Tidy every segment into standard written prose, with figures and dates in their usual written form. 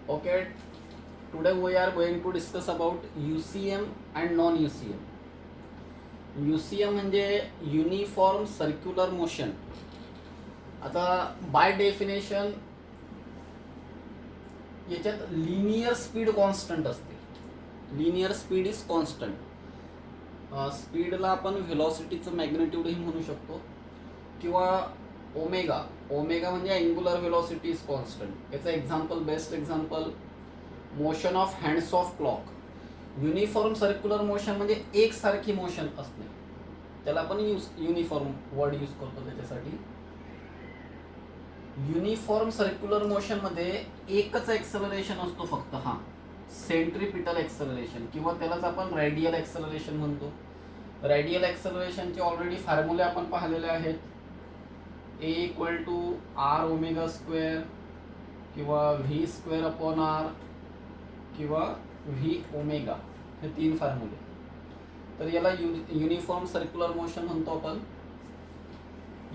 Okay, today we are going to discuss about UCM and non-UCM. UCM म्हणजे uniform circular motion. आता by definition याच्यात linear speed constant असते. Linear speed is constant. स्पीडला आपण व्हेलॉसिटीचं मॅग्नेट्यूडही म्हणू शकतो किंवा ओमेगा. ओमेगा म्हणजे अँग्युलर व्हेलॉसिटी इज कॉन्स्टंट. याचं example, best example, motion of hands of clock. Uniform circular motion म्हणजे एकसारखी मोशन असणे, त्याला आपण युनिफॉर्म वर्ड यूज करतो त्याच्यासाठी. युनिफॉर्म सर्क्युलर मोशन मध्ये एकच एक्सेलरेशन असतो फक्त, हा सेंट्रीपिटल एक्सेलरेशन, किंवा त्यालाच आपण रेडियल एक्सेलरेशन म्हणतो. रेडियल एक्सेलरेशनचे ऑलरेडी फॉर्म्युले आपण पाहिलेले आहेत. A equal to R omega square किंवा व्ही स्क्वेअर अपॉन आर किंवा व्ही ओमेगा, हे तीन फॉर्म्युले. तर याला युनिफॉर्म सर्क्युलर मोशन म्हणतो आपण.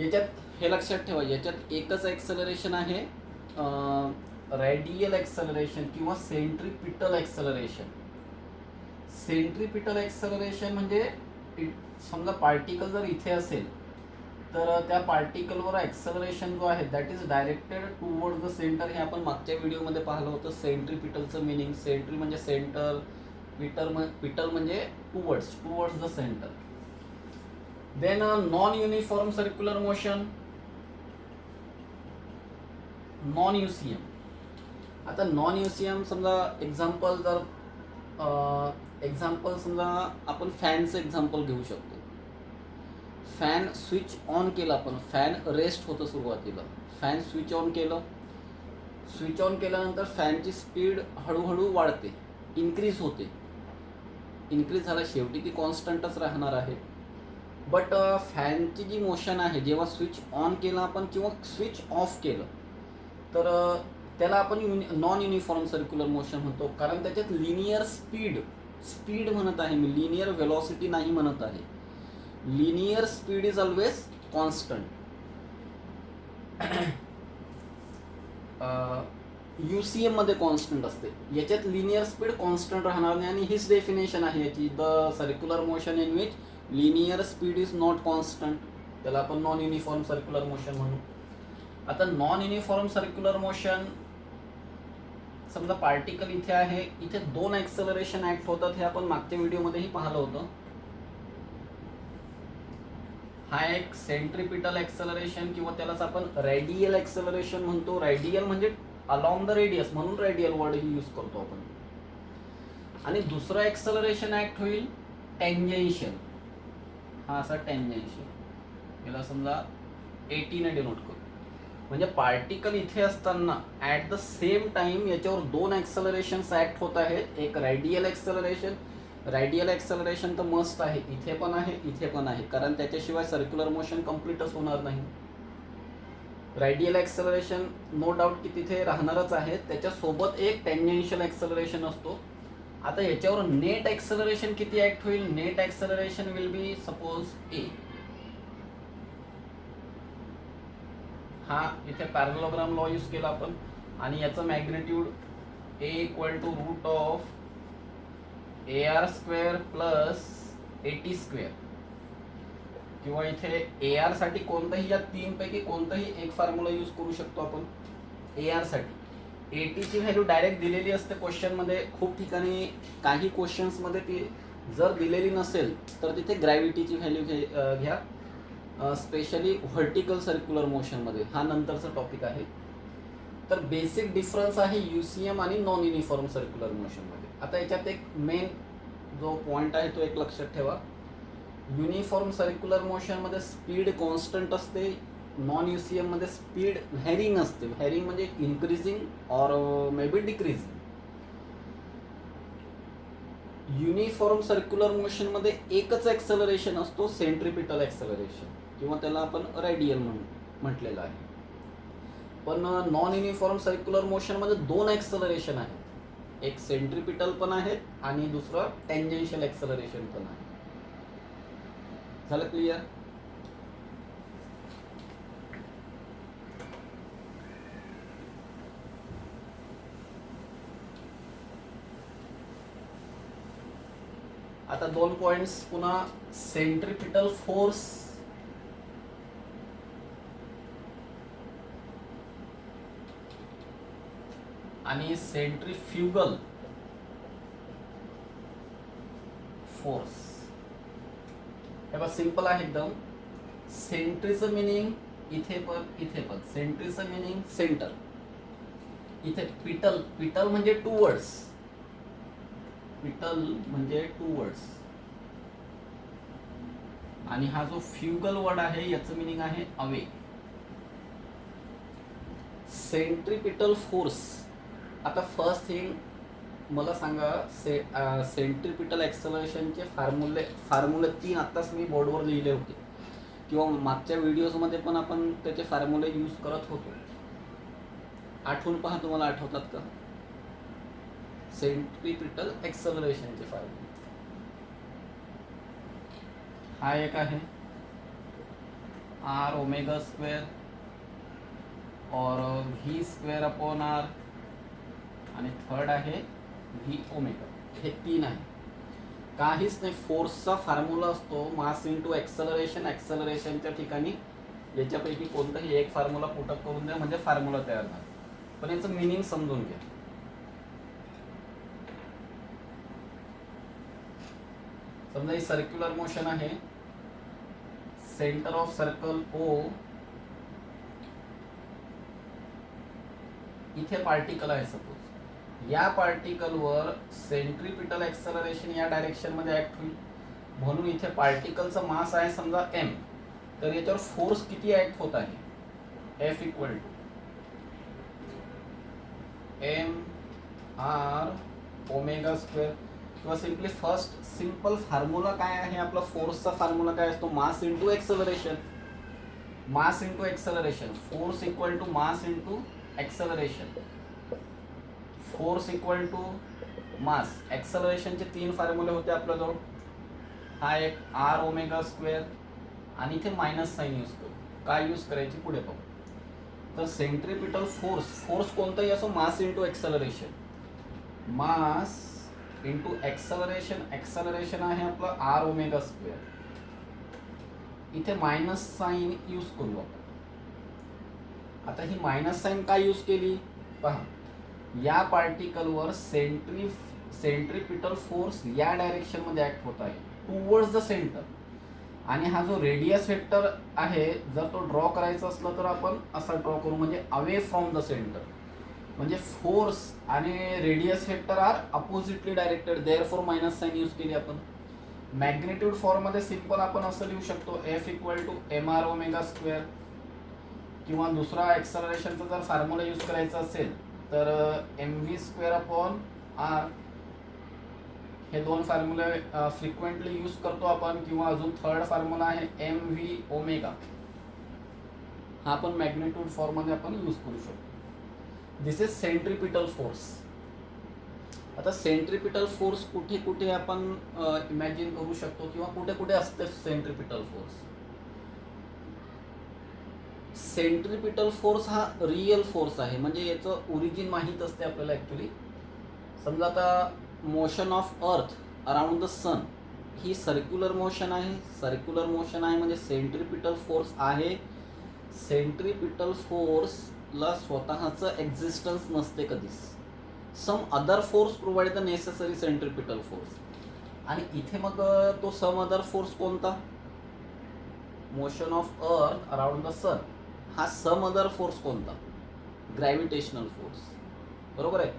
याच्यात हे लक्षात ठेवा, याच्यात एकच एक्सेलरेशन आहे, रेडियल एक्सेलरेशन किंवा सेंट्रीपिटल एक्सेलरेशन. सेंट्रीपिटल एक्सेलरेशन म्हणजे समजा पार्टिकल जर इथे असेल तर त्या पार्टिकलवर एक्सेलरेशन जो आहे that is directed toward the centre. हे आपण मागच्या व्हिडिओमध्ये पाहिलं होतं. सेंट्रीपिटलचं मिनिंग, सेंट्री म्हणजे सेंटर, पिटल म्हणजे towards the centre. Then non uniform circular motion, non UCM. आता नॉन युसीएम समजा एक्झाम्पल समजा आपण फॅनचं एक्झाम्पल घेऊ शकतो. फॅन स्विच ऑन केला आपण, फॅन रेस्ट होतं सुरुवातीला, फॅन स्विच ऑन केलं. स्विच ऑन केल्यानंतर फॅनची स्पीड हळूहळू वाढते, इन्क्रीज होते. इन्क्रीज झाला, शेवटी ती कॉन्स्टंटच राहणार आहे. बट फॅनची जी मोशन आहे, जेव्हा स्विच ऑन केलं आपण किंवा स्विच ऑफ केलं, तर त्याला आपण नॉन युनिफॉर्म सर्क्युलर मोशन म्हणतो. कारण त्याच्यात लिनियर स्पीड म्हणत आहे मी, लिनियर व्हेलॉसिटी नाही म्हणत आहे. Linear speed is always constant. UCM मध्ये कॉन्स्टंट असते, याच्यात लिनियर स्पीड कॉन्स्टंट राहणार नाही. आणि हीच डेफिनेशन आहे याची, the circular motion in which linear speed is not constant, त्याला आपण नॉन युनिफॉर्म सर्क्युलर मोशन म्हणू. आता नॉन युनिफॉर्म सर्क्युलर मोशन, समजा पार्टिकल इथे आहे, इथे दोन एक्सेलरेशन ऍक्ट होतात, हे आपण मागच्या व्हिडिओमध्येही पाहिलं होतं. हा एक सेंट्रीपिटल एक्सेलरेशन किंवा त्यालाच आपण रेडियल एक्सेलरेशन म्हणतो. रेडियल म्हणजे अलॉंग द रेडियस, म्हणून रेडियल वर्ड यूज करतो आपण. आणि दुसरा एक्सेलरेशन ऍक्ट होईल टेंजेन्शियल. हा असा टेंजेन्शियल, याला समजा 80 ने डिनोट करू. म्हणजे पार्टिकल इथे असताना ॲट द सेम टाइम याच्यावर दोन एक्सेलरेशन्स ऍक्ट होत आहेत. एक रेडियल एक्सेलरेशन, रेडियल एक्सेलरेशन तर मस्ट आहे, इथे पण आहे, इथे पण आहे, कारण त्याच्याशिवाय सर्क्युलर मोशन कम्प्लीटच होणार नाही. रेडियल एक्सेलरेशन नो डाऊट की तिथे राहणारच आहे, त्याच्यासोबत एक टेंजेन्शियल एक्सेलरेशन असतो. आता याच्यावर नेट एक्सेलरेशन किती ऍक्ट होईल? Net acceleration will be suppose A. हा इथे पॅरलोग्राम लॉ यूज केला आपण, आणि याचं magnitude A equal to root of AR square plus AT square. किंवा इथे AR साठी कोणताही या तीन पैकी कोणताही एक फॉर्म्युला यूज करू शकतो आपण. AR साठी AT ची व्हॅल्यू डायरेक्ट दिलेली असते क्वेश्चनमध्ये. खूप ठिकाणी काही क्वेश्चन्समध्ये ती जर दिलेली नसेल तर तिथे ग्रॅव्हिटीची व्हॅल्यू घ्या, स्पेशली व्हर्टिकल सर्क्युलर मोशनमध्ये. हा नंतरचा टॉपिक आहे. तर बेसिक डिफरन्स आहे UCM आणि नॉन युनिफॉर्म सर्क्युलर मोशनमध्ये. आता याच्यात एक मेन जो पॉईंट आहे तो एक लक्षात ठेवा. युनिफॉर्म सर्क्युलर मोशनमध्ये स्पीड कॉन्स्टंट असते, नॉन UCM मध्ये स्पीड व्हॅरिंग असते. व्हॅरिंग म्हणजे increasing or may be decreasing. Uniform circular मोशनमध्ये एकच एक्सेलरेशन असतो, सेंट्रीपिटल एक्सेलरेशन, किंवा त्याला आपण रेडियल म्हटलेलं आहे. पण नॉन युनिफॉर्म सर्क्युलर मोशनमध्ये दोन एक्सेलरेशन आहेत, एक सेंट्रीपिटल पण आहेत आणि दुसरं टेंजेन्शियल एक्सेलरेशन पण आहे. झालं क्लिअर? आता 2 पॉइंट्स पुन्हा सेंट्रिपिटल फोर्स आणि सेंट्रीफ्युगल फोर्स. हे बघ सिंपल आहे एकदम. सेंट्रीचं मिनिंग इथे पण सेंट्रीचं मिनिंग सेंटर. इथे पिटल, पिटल म्हणजे टूवर्ड्स, पिटल म्हणजे टूवर्ड्स. आणि हा जो फ्युगल वर्ड आहे याचं मिनिंग आहे अवे. Centripetal force. आता फर्स्ट थिंग मला सांगा, सेंट्रिपिटल ॲक्सेलरेशनचे फॉर्म्युले 3 आत्ताच मी बोर्डवर लिहिले होते किंवा मागच्या व्हिडिओजमध्ये पण आपण त्याचे फॉर्म्युले यूज करत होतो. आठवून पहा, तुम्हाला आठवतात का सेंट्रिपिटल ॲक्सेलरेशनचे फॉर्म्युले? हा एक आहे आर ओमेगा स्क्वेअर और व्ही स्क्वेअर अपॉन आर, आणि थर्ड आहे व्ही ओमेगा. हे 3 आहे. काहीच नाही, फोर्सचा फॉर्म्युला असतो मास इंटू ॲक्सेलरेशन. ॲक्सेलरेशनच्या ठिकाणी याच्यापैकी कोणताही एक फॉर्म्युला पुटअप करून द्या म्हणजे फॉर्म्युला तयार झाला. पण याचं मिनिंग समजून घ्या. समजा ही सर्क्युलर मोशन आहे. सेंटर ऑफ सर्कल ओ, इथे पार्टिकल आहे सपोज. या पार्टिकलवर सेंट्रिपिटल ॲक्सेलरेशन या डायरेक्शन मध्ये ऍक्ट होईल. म्हणून इथे पार्टिकलचा मास आहे समजा m, तर याच्यावर फोर्स किती ऍक्ट होत आहे? F equal to m r omega square. किंवा सिम्पली फर्स्ट सिंपल फॉर्म्युला काय आहे आपला? फोर्सचा फॉर्म्युला काय असतो? Mass into acceleration. Mass into acceleration, force equal to mass into acceleration. Force equal to mass. ॲक्सेलरेशनचे 3 फॉर्म्युले होते आपल्याजवळ. हा एक आर ओमेगा स्क्वेअर, आणि इथे मायनस साईन यूज करू. काय यूज करायची पुढे पाहू. तर सेंट्रिपिटल फोर्स, फोर्स कोणताही असो, मास into acceleration. Mass into acceleration. Acceleration आहे आपलं आर ओमेगा स्क्वेअर. इथे मायनस साईन यूज करू आपण. आता ही मायनस साईन काय यूज केली पहा. या पार्टिकलवर सेंट्रिपिटल फोर्स या डायरेक्शन मध्ये ऍक्ट होत आहे टुवर्ड्स द सेंटर. आणि हा जो रेडियस वेक्टर आहे, जर तो ड्रॉ करायचा असला तर आपण असा ड्रॉ करू, म्हणजे अवे फ्रॉम द सेंटर. म्हणजे फोर्स आणि radius vector are oppositely directed, therefore minus sign use केली आपण. मॅग्निट्यूड फॉर्म मध्ये सिंपल आपण असं लिहू शकतो, F equal to m r omega square. किंवा दुसरा ॲक्सेलरेशनचा जर फॉर्म्युला यूज करायचा असेल तर mv स्क्वेअर अपॉन आर. हे 2 फॉर्म्युले फ्रिक्वेंटली यूज करतो आपण. किंवा अजून थर्ड फॉर्म्युला आहे mv ओमेगा. हा पण मॅग्निट्यूड फॉर्म मध्ये आपण यूज करू शकतो. दिस इज सेंट्रिपिटल फोर्स. आता सेंट्रिपिटल फोर्स कुठे कुठे आपण इमॅजिन करू शकतो किंवा कुठे कुठे असते सेंट्रिपिटल फोर्स? सेंट्रिपिटल फोर्स हा रियल फोर्स आहे, म्हणजे याचं ओरिजिन माहीत असते आपल्याला ॲक्च्युली. समजा आता motion of earth around the sun ही सर्क्युलर मोशन आहे. सर्क्युलर मोशन आहे म्हणजे सेंट्रिपिटल फोर्स आहे. सेंट्रिपिटल फोर्सला स्वतःचं एक्झिस्टन्स नसते कधीच. Some other force provide the necessary centripetal force. आणि इथे मग तो सम अदर फोर्स कोणता? Motion of earth around the sun. हा सम अदर फोर्स कोणता? Gravitational force. बरोबर आहे.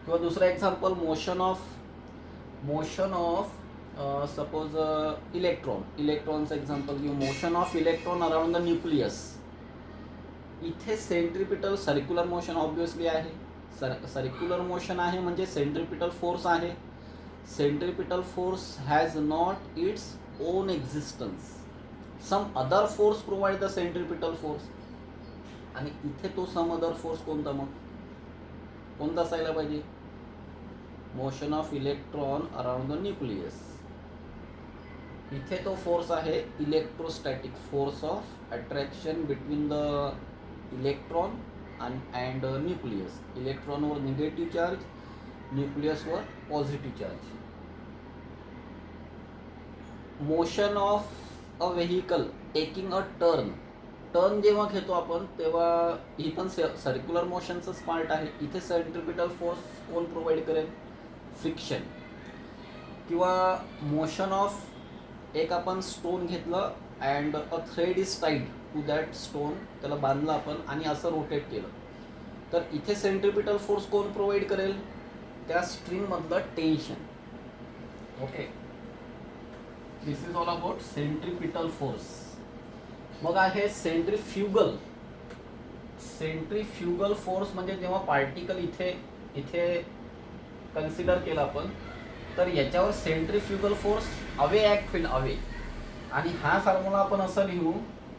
किंवा दुसरा एक्झाम्पल, मोशन ऑफ सपोज इलेक्ट्रॉनचं एक्झाम्पल घेऊ. Motion of electron around the nucleus. इथे सेंट्रिपिटल सर्क्युलर मोशन ऑब्विसली आहे. सर्क्युलर मोशन आहे म्हणजे सेंट्रिपिटल फोर्स आहे. Centripetal force has not its own existence. Some other force provide the centripetal force. आणि इथे तो सम अदर फोर्स कोणता? मग कोणता असायला पाहिजे? Motion of electron around the nucleus. इथे तो फोर्स आहे electrostatic, force of attraction between the electron and nucleus. इलेक्ट्रॉनवर निगेटिव्ह चार्ज, न्यूक्लियसवर positive charge. Motion of a vehicle taking a turn जेव्हा घेतो आपण तेव्हा ही पण सर्क्युलर मोशनचंच पार्ट आहे. इथे सेंट्रिपिटल फोर्स कोण प्रोव्हाइड करेल? फ्रिक्शन. किंवा मोशन ऑफ एक आपण स्टोन घेतलं and a thread is tied to that stone, त्याला बांधलं आपण आणि असं रोटेट केलं, तर इथे सेंट्रिपिटल फोर्स कोण प्रोव्हाइड करेल? त्या स्ट्रिंगमधलं tension. Okay, this is all about centripetal force. मग आहे सेंट्रिफ्युगल. सेंट्रिफ्युगल फोर्स म्हणजे जेव्हा पार्टिकल इथे इथे कन्सिडर केलं आपण, तर याच्यावर सेंट्रिफ्युगल फोर्स अवे ॲक्ट होईल, अवे. आणि हा फॉर्म्युला आपण असं लिहू,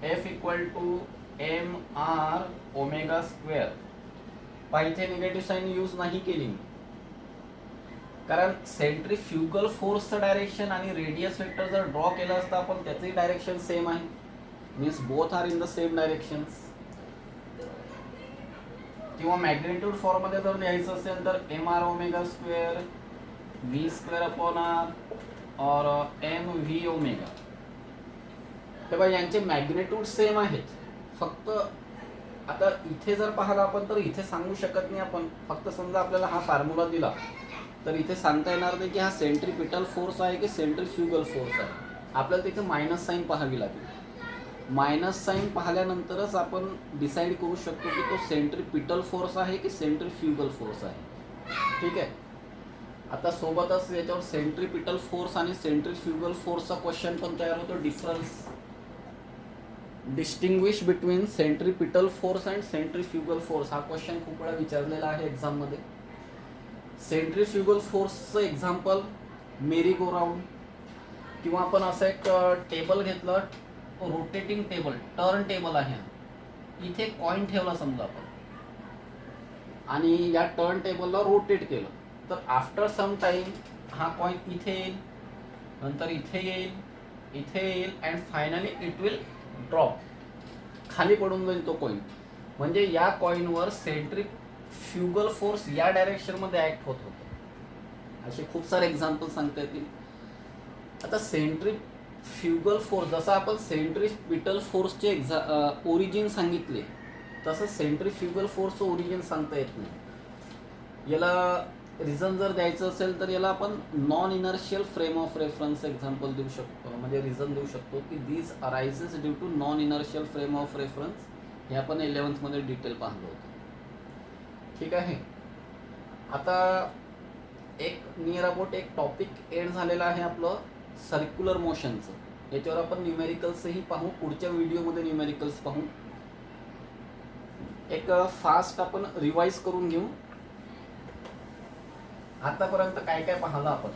F इक्वल टू mr². इथे निगेटिव्ह साईन यूज नाही केली मी, कारण सेंट्रिफ्युगल फोर्सचं डायरेक्शन आणि रेडियस वेक्टर जर ड्रॉ केलं असतं आपण, त्याचंही डायरेक्शन सेम आहे, means both are in the same directions. किंवा मॅग्नेट्यूड फॉर्ममध्ये जर लिहायचं असेल तर mr², v²/r और mv⍵. तेव्हा यांचे मॅग्नेट्यूड सेम आहेत. फक्त आता इथे जर पाहिलं आपण तर इथे सांगू शकत नाही आपण. फक्त समजा आपल्याला हा फॉर्म्युला दिला तर इथे सांगता येणार नाही की हा सेंट्रिपिटल फोर्स आहे की सेंट्रिफ्युगल फोर्स आहे. आपल्याला तिथे मायनस साईन पाहावी लागेल. मायनस साईन पाहिल्यानंतरच आपण डिसाईड करू शकतो की तो सेंट्रिपिटल फोर्स आहे की सेंट्रिफ्युगल फोर्स आहे. ठीक आहे. आता सोबतच याच्यावर सेंट्रिपिटल फोर्स आणि सेंट्रिफ्युगल फोर्सचा क्वेश्चन पण तयार होतो. Difference distinguish between centripetal force and centrifugal force, हा क्वेश्चन खूप वेळा विचारलेला आहे एक्झाममध्ये. सेंट्रिफ्युगल फोर्सचं एक्झाम्पल मेरी गो राऊंड, किंवा आपण असं एक टेबल घेतलं, रोटेटिंग टेबल, टर्न टेबल आहे. इथे कॉइन ठेवला समजा आपण आणि या टर्न टेबलला रोटेट केलं, तर आफ्टर सम टाइम हा कॉइन इथे येईल, नंतर इथे येईल, इथे येईल and finally it will drop, खाली पडून जाईल तो कॉइन. म्हणजे या कॉइनवर सेंट्रिफ्युगल फोर्स या डायरेक्शनमध्ये ॲक्ट होत होतं. असे खूप सारे एक्झाम्पल सांगता येतील. आता सेंट्रिफ्युगल फोर्स, जसं आपण सेंट्रिपिटल फोर्सचे ओरिजिन सांगितले, तसं सेंट्रिफ्युगल फोर्सचं ओरिजिन सांगता येत नाही. याला रिझन जर द्यायचं असेल तर याला आपण non inertial frame of reference example देऊ शकतो, म्हणजे रिझन देऊ शकतो की these arises due to non inertial frame of reference. हे आपण 11th मध्ये डिटेल पाहिलं होतं. ठीक आहे. आता एक नियर अबाउट एक टॉपिक एंड झालेलं आहे आपलं सर्क्युलर मोशनचं. याच्यावर आपण न्यूमेरिकल्सही पाहू, पुढच्या व्हिडिओमध्ये न्यूमेरिकल्स पाहू. एक फास्ट आपण रिवाइज करून घेऊ. आतापर्यंत काय काय पाहिलं आपण.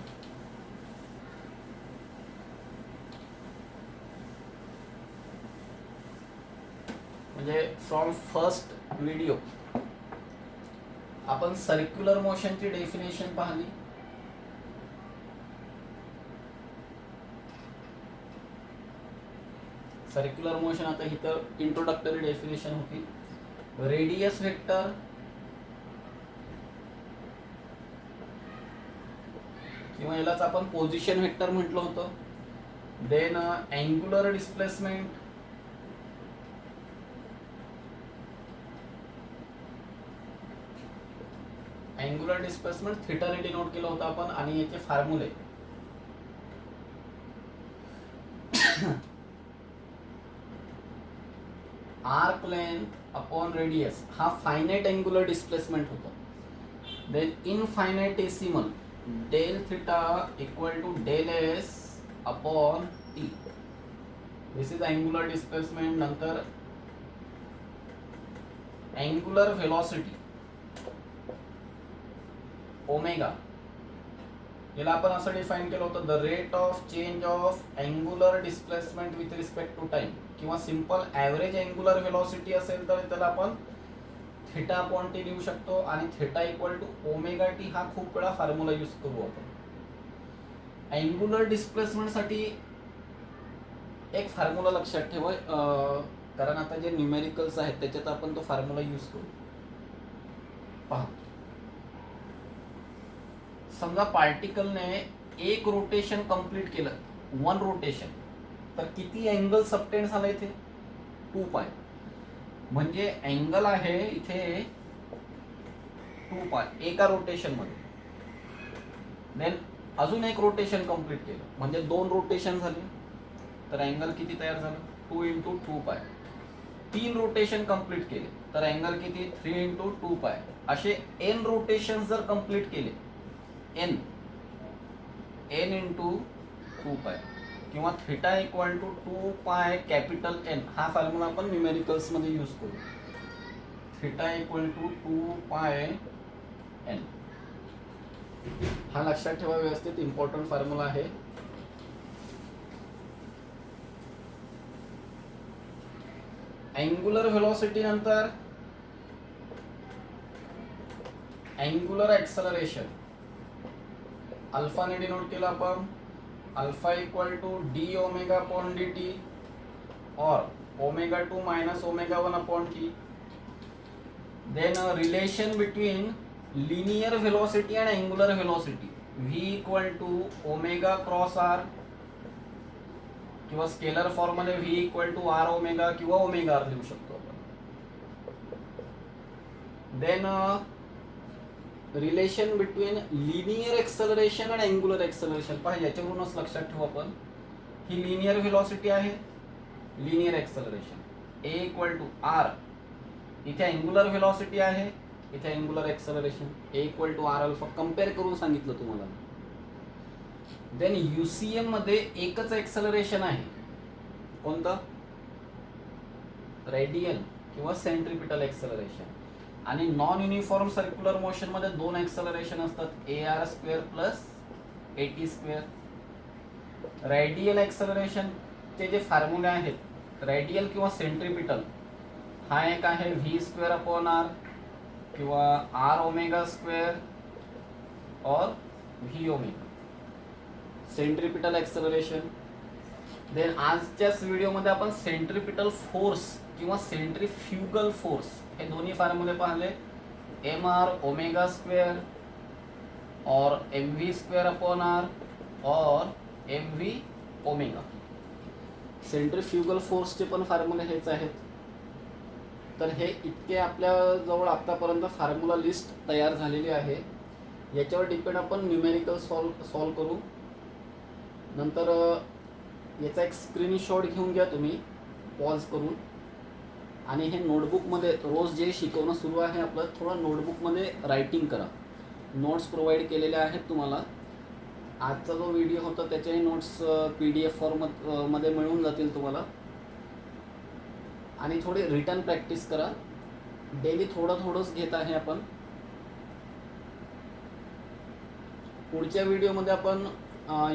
म्हणजे फ्रॉम फर्स्ट व्हिडिओ आपण सर्क्युलर मोशनची डेफिनेशन पाहिली. सर्क्युलर मोशन, आता इथं इंट्रोडक्टरी डेफिनेशन होती. रेडियस वेक्टर, किंवा यालाच आपण पोझिशन वेक्टर म्हटलं होतं. Then angular displacement, angular displacement थिटाने डिनोट केलं होतं आपण, आणि याचे फॉर्म्युले आर्क लेंथ अपॉन रेडियस, हा फायनाइट अँग्युलर डिस्प्लेसमेंट होता. Then infinitesimal del theta equal to del S upon T, this is angular displacement. नंतर अँग्युलर व्हेलॉसिटी ओमेगा, याला आपण असं डिफाइन केलं होतं, the rate of change of angular displacement with respect to time. किंवा simple average angular velocity असेल तर त्याला आपण थिटा अपॉन टी लिहू शकतो, आणि theta equal to omega t हा खूप वेळा फॉर्म्युला यूज करू आपण. अँग्युलर डिस्प्लेसमेंटसाठी एक फॉर्म्युला लक्षात ठेवा, कारण आता जे न्यूमेरिकल्स आहेत त्याच्यात आपण तो फॉर्म्युला यूज करू. पहा, समजा पार्टिकलने एक रोटेशन कंप्लीट केलं, वन रोटेशन. तर किती अँगल सबटेंड झाला इथे? 2 पाय. म्हणजे अँगल आहे इथे 2 पाय एका रोटेशन मध्ये. देन अजून एक रोटेशन कंप्लीट केलं म्हणजे 2 रोटेशन झाले. तर अँगल किती तयार झालं? 2 × 2 पाय. 3 रोटेशन कंप्लीट केले तर अँगल किती? 3 × 2 पाय. असे n रोटेशन जर कंप्लीट केले, n × 2 पाय किंवा theta equal to 2 pi capital N. हा फॉर्म्युला आपण न्यूमेरिकल्स मध्ये यूज करू. Theta equal to 2 pi N. हा लक्षात ठेवा व्यवस्थित, इम्पॉर्टंट फॉर्म्युला आहे. अँग्युलर व्हेलॉसिटी नंतर अँग्युलर ऍक्सलरेशन अल्फाने डिनोट केला आपण. Alpha equal to D omega upon D T और ω2 minus ω1 upon T. Then relation between linear velocity and angular velocity v equal to omega cross r किंवा scalar form मध्ये v equal to r omega किंवा omega r लिहू शकतो आपण. Then relation between linear acceleration आणि angular acceleration. पहा याच्यावरूनच लक्षात ठेवू आपण, ही लिनियर व्हेलॉसिटी आहे, linear acceleration a equal to r. इथे अँगुलर व्हेलॉसिटी आहे, इथे angular acceleration a equal to r alpha. Compare करून सांगितलं तुम्हाला. देन UCM मध्ये एकच एक्सेलरेशन आहे, कोणतं? रेडियल किंवा सेंट्रिपिटल एक्सेलरेशन. आणि नॉन युनिफॉर्म सर्क्युलर मोशन मध्ये 2 एक्सेलरेशन असतात, AR² plus AT². Radial acceleration चे जे फॉर्म्युले आहेत, रेडियल किंवा सेंट्रिपिटल, हा एक आहे v² अपॉन r किंवा r ओमेगा² और v omega. Centripetal acceleration. Then आजच्याच व्हिडिओमध्ये आपण सेंट्रिपिटल फोर्स किंवा सेंट्रीफ्युगल फोर्स हे दोन्ही फॉर्म्युले पाहिले. mr ओमेगा² और mv² अपॉन r और mv ओमेगा. सेंट्रीफ्युगल फोर्सचे पण फॉर्म्युले हेच आहेत. तर हे इतके आपल्या जवळ आतापर्यंत फॉर्म्युला लिस्ट तयार झालेली आहे. याच्यावर डिपेंड आपण न्यूमेरिकल सॉल्व करू. नंतर याचा एक स्क्रीनशॉट घेऊन घ्या तुम्ही पॉज करून, आणि हे नोटबुकमध्ये रोज जे शिकवणं सुरू आहे आपलं, थोडं नोटबुकमध्ये रायटिंग करा. नोट्स प्रोव्हाइड केलेल्या आहेत तुम्हाला. आजचा जो व्हिडिओ होता त्याच्याही नोट्स PDF फॉर्ममध्ये मिळून जातील तुम्हाला. आणि थोडी रिटर्न प्रॅक्टिस करा. डेली थोडंच घेत आहे आपण. पुढच्या व्हिडिओमध्ये आपण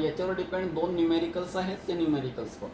याच्यावर डिपेंड 2 न्यूमेरिकल्स आहेत, ते न्यूमेरिकल्स पण